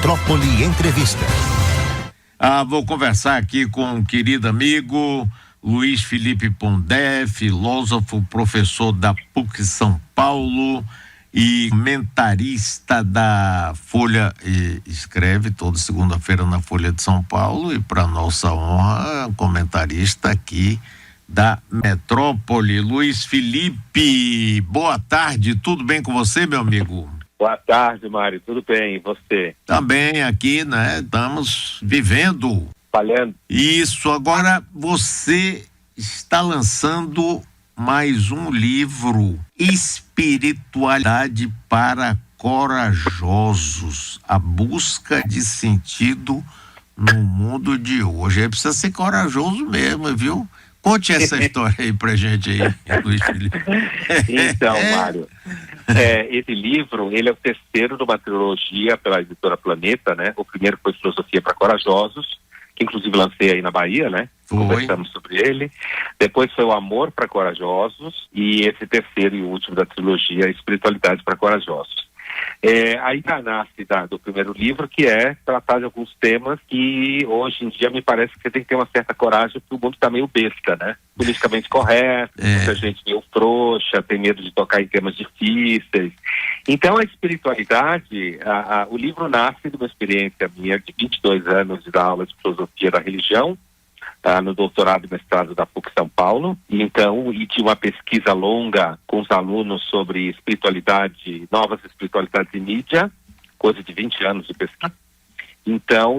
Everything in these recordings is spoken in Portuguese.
Metrópole Entrevista. Vou conversar aqui com um querido amigo, Luiz Felipe Pondé, filósofo, professor da PUC São Paulo e comentarista da Folha, escreve toda segunda-feira na Folha de São Paulo e, para nossa honra, comentarista aqui da Metrópole. Luiz Felipe, boa tarde, tudo bem com você, meu amigo? Boa tarde, Mário, tudo bem, e você? Também aqui, né, estamos vivendo. Falhando. Isso, agora você está lançando mais um livro, Espiritualidade para Corajosos, a busca de sentido no mundo de hoje. Aí precisa ser corajoso mesmo, viu? Conte essa história aí pra gente aí, Luiz Felipe. Então, Mário, esse livro, ele é o terceiro de uma trilogia pela editora Planeta, né? O primeiro foi Filosofia para Corajosos, que inclusive lancei aí na Bahia, né? Conversamos sobre ele. Depois foi o Amor para Corajosos e esse terceiro e último da trilogia, Espiritualidade para Corajosos. Aí nasce do primeiro livro, que é tratar de alguns temas que hoje em dia me parece que você tem que ter uma certa coragem, porque o mundo está meio besta, né? Politicamente correto, muita gente meio frouxa, tem medo de tocar em temas difíceis. Então a espiritualidade, o livro nasce de uma experiência minha de 22 anos de dar aula de filosofia da religião, no doutorado e mestrado da PUC São Paulo, e de uma pesquisa longa com os alunos sobre espiritualidade, novas espiritualidades e mídia, coisa de 20 anos de pesquisa. Então,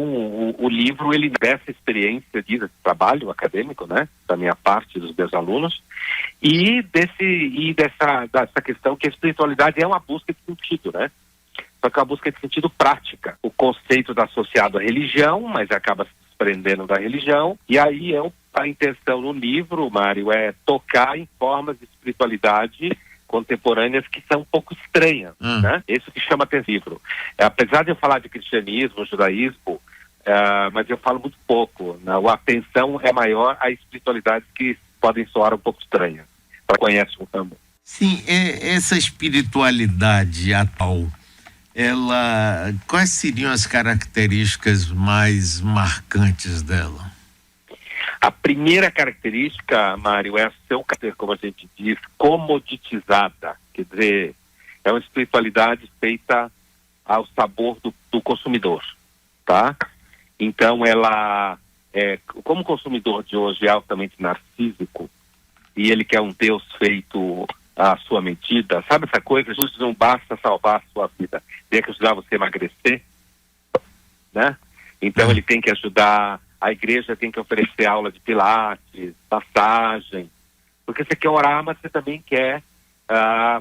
o livro, ele dessa experiência, desse trabalho acadêmico, né, da minha parte, dos meus alunos, e dessa questão que a espiritualidade é uma busca de sentido, né? Só que é uma busca de sentido prática. O conceito está associado à religião, mas acaba se desprendendo da religião, e aí a intenção no livro, Mário, é tocar em formas de espiritualidade contemporâneas que são um pouco estranhas, né? Isso que chama atenção livro. Apesar de eu falar de cristianismo, judaísmo, mas eu falo muito pouco, né? A atenção é maior a espiritualidades que podem soar um pouco estranhas, para quem conhece o também. Sim, essa espiritualidade atual, quais seriam as características mais marcantes dela? A primeira característica, Mário, é a seu caráter, como a gente diz, comoditizada. Quer dizer, é uma espiritualidade feita ao sabor do consumidor, tá? Então ela, como o consumidor de hoje é altamente narcísico e ele quer um Deus feito à sua medida, sabe essa coisa? Jesus não basta salvar a sua vida, tem que ajudar você a emagrecer, né? Então ele tem que ajudar, a igreja tem que oferecer aula de pilates, massagem, porque você quer orar, mas você também quer,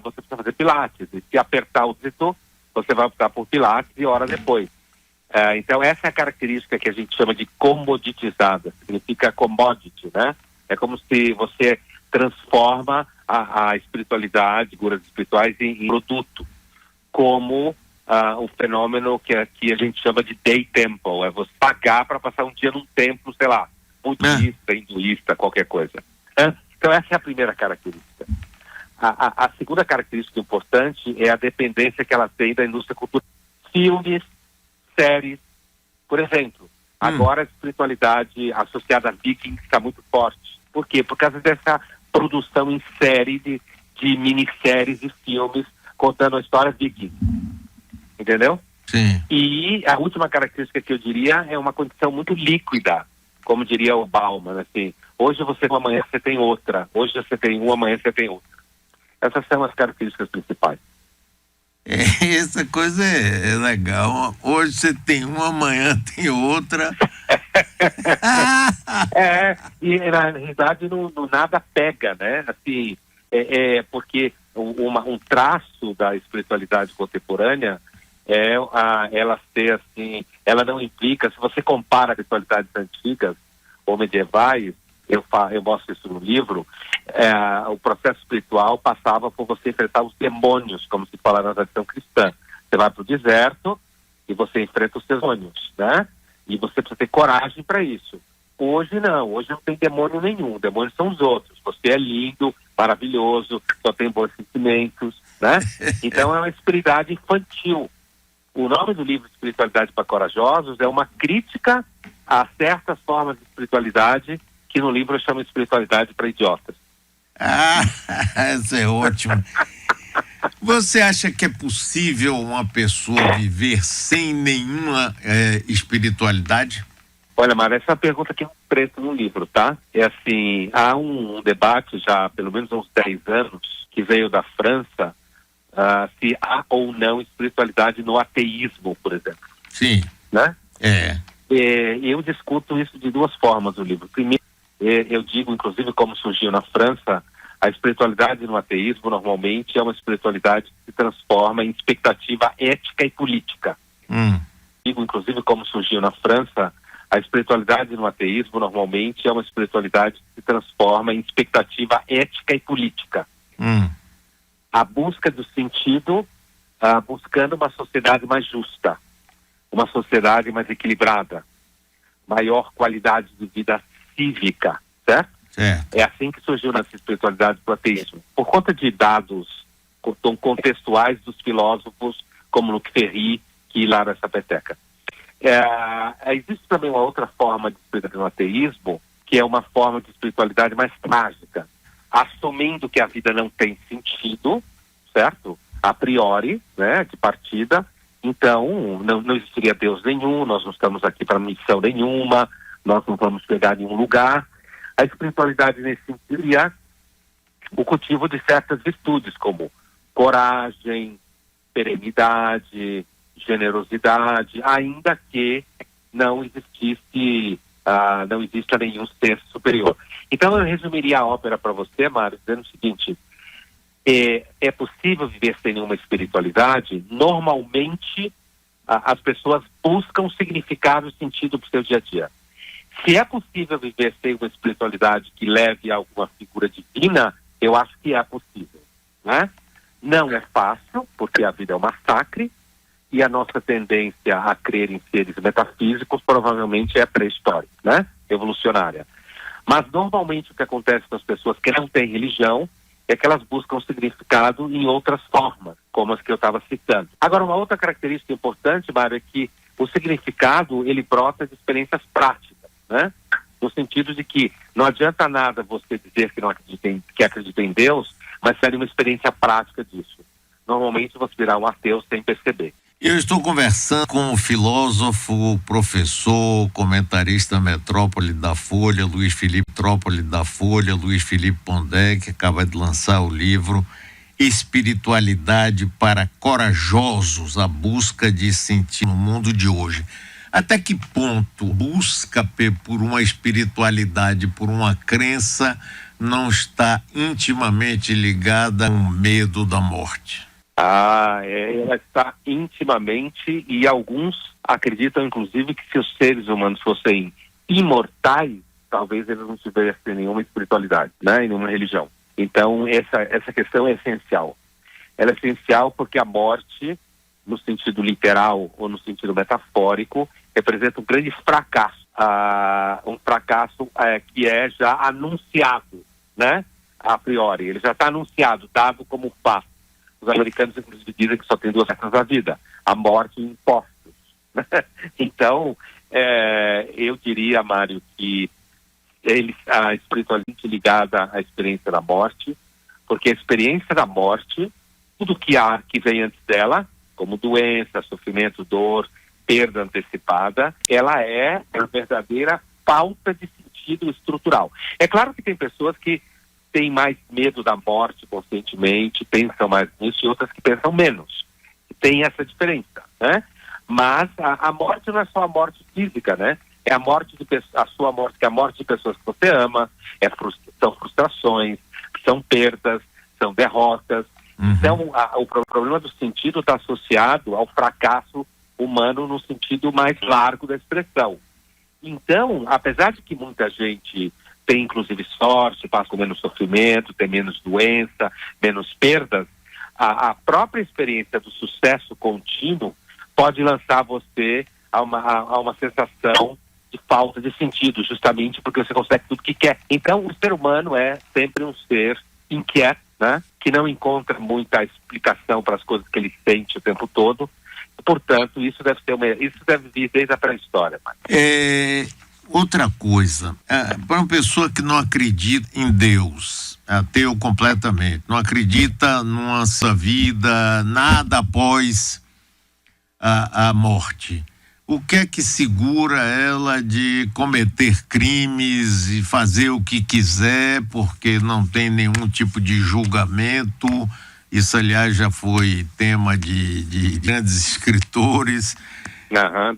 você precisa fazer pilates, e se apertar o dedo, você vai optar por pilates e ora depois. Então essa é a característica que a gente chama de comoditizada, significa commodity, né? É como se você transforma a espiritualidade, figuras espirituais em produto, como o fenômeno que a gente chama de day temple, é você pagar para passar um dia num templo, sei lá, budista, hinduísta, qualquer coisa. Então essa é a primeira característica. A segunda característica importante é a dependência que ela tem da indústria cultural. Filmes, séries, por exemplo, agora a espiritualidade associada a Vikings está muito forte. Por quê? Por causa dessa produção em série de minisséries e filmes contando a história Viking. Entendeu? Sim. E a última característica que eu diria é uma condição muito líquida, como diria o Bauman, assim, hoje você tem uma, amanhã você tem outra, hoje você tem uma, amanhã você tem outra. Essas são as características principais. Essa coisa é legal. Hoje você tem uma, amanhã tem outra. E na realidade não nada pega, né? Assim, porque um traço da espiritualidade contemporânea é ela ser assim, ela não implica, se você compara espiritualidades antigas ou medievais, eu mostro isso no livro, o processo espiritual passava por você enfrentar os demônios, como se fala na tradição cristã. Você vai para o deserto e você enfrenta os seus demônios, né? E você precisa ter coragem para isso. Hoje não tem demônio nenhum, demônios são os outros. Você é lindo, maravilhoso, só tem bons sentimentos, né? Então é uma espiritualidade infantil. O nome do livro Espiritualidade para Corajosos é uma crítica a certas formas de espiritualidade que no livro eu chamo de espiritualidade para idiotas. Ah, isso é ótimo. Você acha que é possível uma pessoa viver sem nenhuma espiritualidade? Olha, Mara, essa pergunta aqui é preto no livro, tá? É assim, há um debate já há pelo menos uns 10 anos que veio da França, se há ou não espiritualidade no ateísmo, por exemplo. Sim. Né? Eu discuto isso de duas formas no livro. Primeiro, eu digo, inclusive, como surgiu na França, a espiritualidade no ateísmo normalmente é uma espiritualidade que se transforma em expectativa ética e política. Digo, inclusive, como surgiu na França, a espiritualidade no ateísmo normalmente é uma espiritualidade que se transforma em expectativa ética e política. A busca do sentido, buscando uma sociedade mais justa, uma sociedade mais equilibrada, maior qualidade de vida cívica, certo? É assim que surgiu nessa espiritualidade do ateísmo. Por conta de dados contextuais dos filósofos como Luc Ferry e Lara Sapeteca. Existe também uma outra forma de espiritualidade no ateísmo, que é uma forma de espiritualidade mais trágica, assumindo que a vida não tem sentido, certo? A priori, né, de partida. Então, não existiria Deus nenhum, nós não estamos aqui para missão nenhuma, nós não vamos pegar nenhum lugar. A espiritualidade nesse sentido seria o cultivo de certas virtudes, como coragem, serenidade, generosidade, ainda que não exista nenhum ser superior. Então eu resumiria a ópera para você, Mário, dizendo o seguinte: é possível viver sem nenhuma espiritualidade? Normalmente as pessoas buscam significado e sentido para o seu dia a dia. Se é possível viver sem uma espiritualidade que leve a alguma figura divina, eu acho que é possível, né? Não é fácil, porque a vida é um massacre, e a nossa tendência a crer em seres metafísicos provavelmente é pré-histórica, né? Evolucionária. Mas normalmente o que acontece com as pessoas que não têm religião é que elas buscam significado em outras formas, como as que eu estava citando. Agora, uma outra característica importante, Mário, é que o significado, ele brota de experiências práticas, né? No sentido de que não adianta nada você dizer que acredita em Deus, mas ser uma experiência prática disso. Normalmente você virá um ateu sem perceber. Eu estou conversando com o filósofo, professor, comentarista Metrópole da Folha, Luiz Felipe Pondé, que acaba de lançar o livro Espiritualidade para Corajosos, a busca de sentido no mundo de hoje. Até que ponto busca por uma espiritualidade, por uma crença, não está intimamente ligada ao medo da morte? Ela está intimamente, e alguns acreditam, inclusive, que se os seres humanos fossem imortais, talvez eles não tivessem nenhuma espiritualidade, né, e nenhuma religião. Então, essa questão é essencial. Ela é essencial porque a morte, no sentido literal ou no sentido metafórico, representa um grande fracasso. Um fracasso que é já anunciado, né, a priori. Ele já está anunciado, dado como fato. Os americanos, inclusive, dizem que só tem duas coisas na vida: a morte e impostos. Então, eu diria, Mário, que a espiritualidade ligada à experiência da morte, porque a experiência da morte, tudo que vem antes dela, como doença, sofrimento, dor, perda antecipada, ela é a verdadeira falta de sentido estrutural. É claro que tem pessoas que têm mais medo da morte conscientemente, pensam mais nisso, e outras que pensam menos. Tem essa diferença, né? Mas a morte não é só a morte física, né? É a morte a sua morte, que é a morte de pessoas que você ama, são frustrações, são perdas, são derrotas. Então, o problema do sentido está associado ao fracasso humano no sentido mais largo da expressão. Então, apesar de que muita gente tem inclusive sorte, passa com menos sofrimento, tem menos doença, menos perdas, a própria experiência do sucesso contínuo pode lançar você a uma sensação de falta de sentido, justamente porque você consegue tudo que quer. Então, o ser humano é sempre um ser inquieto, né? Que não encontra muita explicação para as coisas que ele sente o tempo todo. Portanto, isso deve vir desde a pré-história. Outra coisa, para uma pessoa que não acredita em Deus, ateu completamente, não acredita numa vida, nada após a morte, o que é que segura ela de cometer crimes e fazer o que quiser, porque não tem nenhum tipo de julgamento? Isso, aliás, já foi tema de grandes escritores.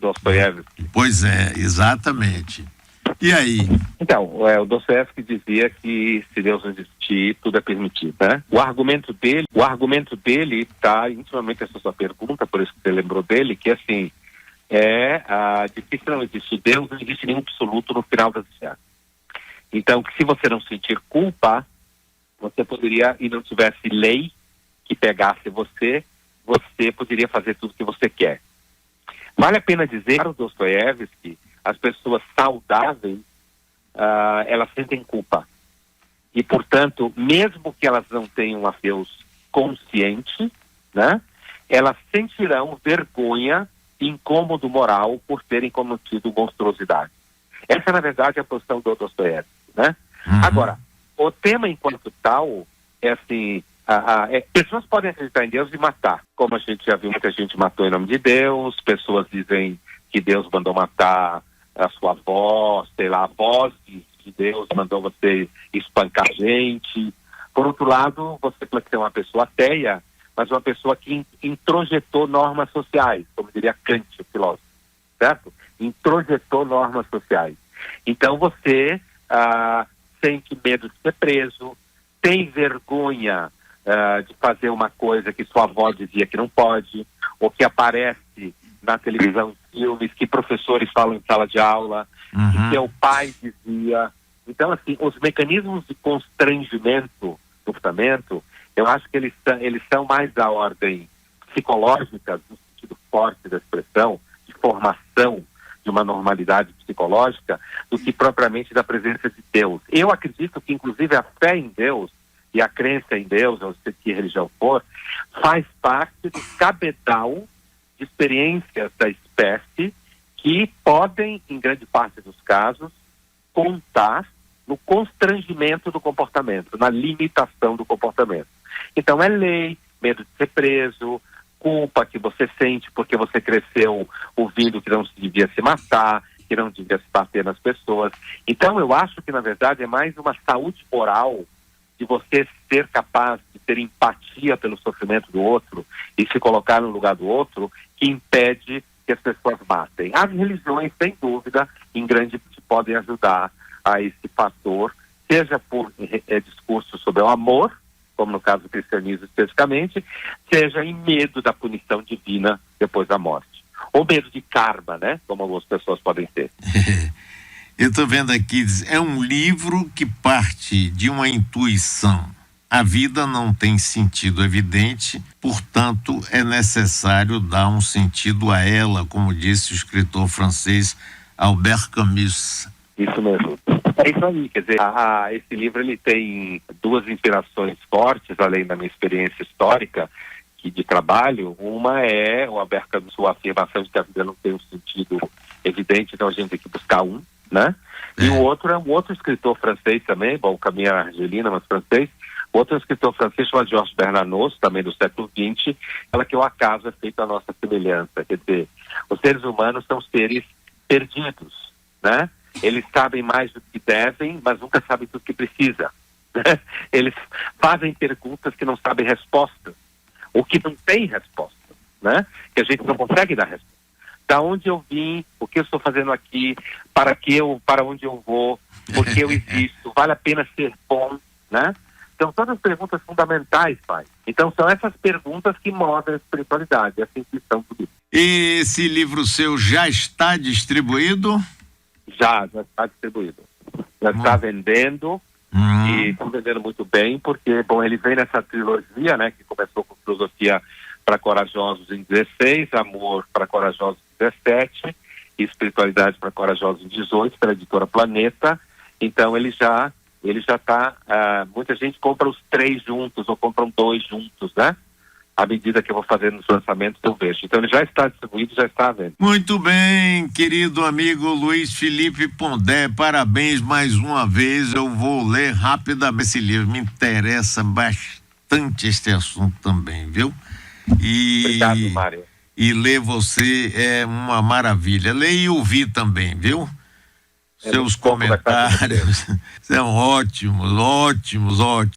Dostoiévski. Pois é, exatamente. E aí? Então, o Dostoiévski dizia que se Deus não existir, tudo é permitido, né? O argumento dele está intimamente essa sua pergunta, por isso que você lembrou dele, que assim, de que se não existe Deus, não existe nenhum absoluto no final das histórias. Então, que se você não sentir culpa, você poderia, e não tivesse lei que pegasse você poderia fazer tudo o que você quer. Vale a pena dizer, para o Dostoiévski, as pessoas saudáveis, elas sentem culpa. E, portanto, mesmo que elas não tenham a Deus consciente, né, elas sentirão vergonha e incômodo moral por terem cometido monstruosidade. Essa, na verdade, é a posição do Dostoiévski, né? Agora, o tema enquanto tal é assim... pessoas podem acreditar em Deus e matar, como a gente já viu, muita gente matou em nome de Deus, pessoas dizem que Deus mandou matar a sua avó, sei lá, a voz de Deus mandou você espancar gente. Por outro lado, você pode ser uma pessoa ateia, mas uma pessoa que introjetou normas sociais, como diria Kant, o filósofo, certo? Introjetou normas sociais. Então você sente medo de ser preso, tem vergonha de fazer uma coisa que sua avó dizia que não pode, ou que aparece na televisão, em filmes, que professores falam em sala de aula, que seu pai dizia. Então, assim, os mecanismos de constrangimento do comportamento, eu acho que eles são mais da ordem psicológica, no sentido forte da expressão, de formação de uma normalidade psicológica, do que propriamente da presença de Deus. Eu acredito que, inclusive, a fé em Deus e a crença em Deus, ou seja, que religião for, faz parte do cabedal de experiências da espécie que podem, em grande parte dos casos, contar no constrangimento do comportamento, na limitação do comportamento. Então é lei, medo de ser preso, culpa que você sente porque você cresceu ouvindo que não se devia se matar, que não devia se bater nas pessoas. Então eu acho que, na verdade, é mais uma saúde moral de você ser capaz de ter empatia pelo sofrimento do outro e se colocar no lugar do outro, que impede que as pessoas matem. As religiões, sem dúvida, em grande parte podem ajudar a esse fator, seja por discurso sobre o amor, como no caso do cristianismo especificamente, seja em medo da punição divina depois da morte. Ou medo de karma, né? Como algumas pessoas podem ter. Eu estou vendo aqui, é um livro que parte de uma intuição. A vida não tem sentido evidente, portanto, é necessário dar um sentido a ela, como disse o escritor francês Albert Camus. Isso mesmo. É isso aí, quer dizer, esse livro ele tem duas inspirações fortes, além da minha experiência histórica de trabalho. Uma é o Albert Camus, sua afirmação de que a vida não tem um sentido evidente, então a gente tem que buscar um, né? E o outro é um outro escritor francês também, bom, o Camus é argelino, mas francês. O outro escritor francês chamado Georges Bernanos, também do século XX, fala que o acaso é feito à nossa semelhança. Quer dizer, os seres humanos são seres perdidos, né? Eles sabem mais do que devem, mas nunca sabem tudo que precisa. Né? Eles fazem perguntas que não sabem respostas, ou que não tem resposta, né? Que a gente não consegue dar resposta. Da onde eu vim, o que eu estou fazendo aqui, para onde eu vou, por que eu existo, vale a pena ser bom, né? São todas perguntas fundamentais, pai. Então são essas perguntas que movem a espiritualidade, essa intuição tudo isso. Esse livro seu já está distribuído? Já está distribuído. Já está vendendo e estão vendendo muito bem, porque, bom, ele vem nessa trilogia, né, que começou com Filosofia para Corajosos em 16, Amor para Corajosos em 17 e Espiritualidade para Corajosos em 18, pela editora Planeta. Então ele já está, muita gente compra os 3 juntos ou compram 2 juntos, né? à medida que eu vou fazendo os lançamentos, eu vejo. Então ele já está distribuído, já está à venda. Muito bem, querido amigo Luiz Felipe Pondé, parabéns mais uma vez. Eu vou ler rapidamente esse livro, me interessa bastante este assunto também, viu? Obrigado, Mário. E ler você é uma maravilha. Ler e ouvir também, viu? Seus comentários são ótimos, ótimos, ótimos.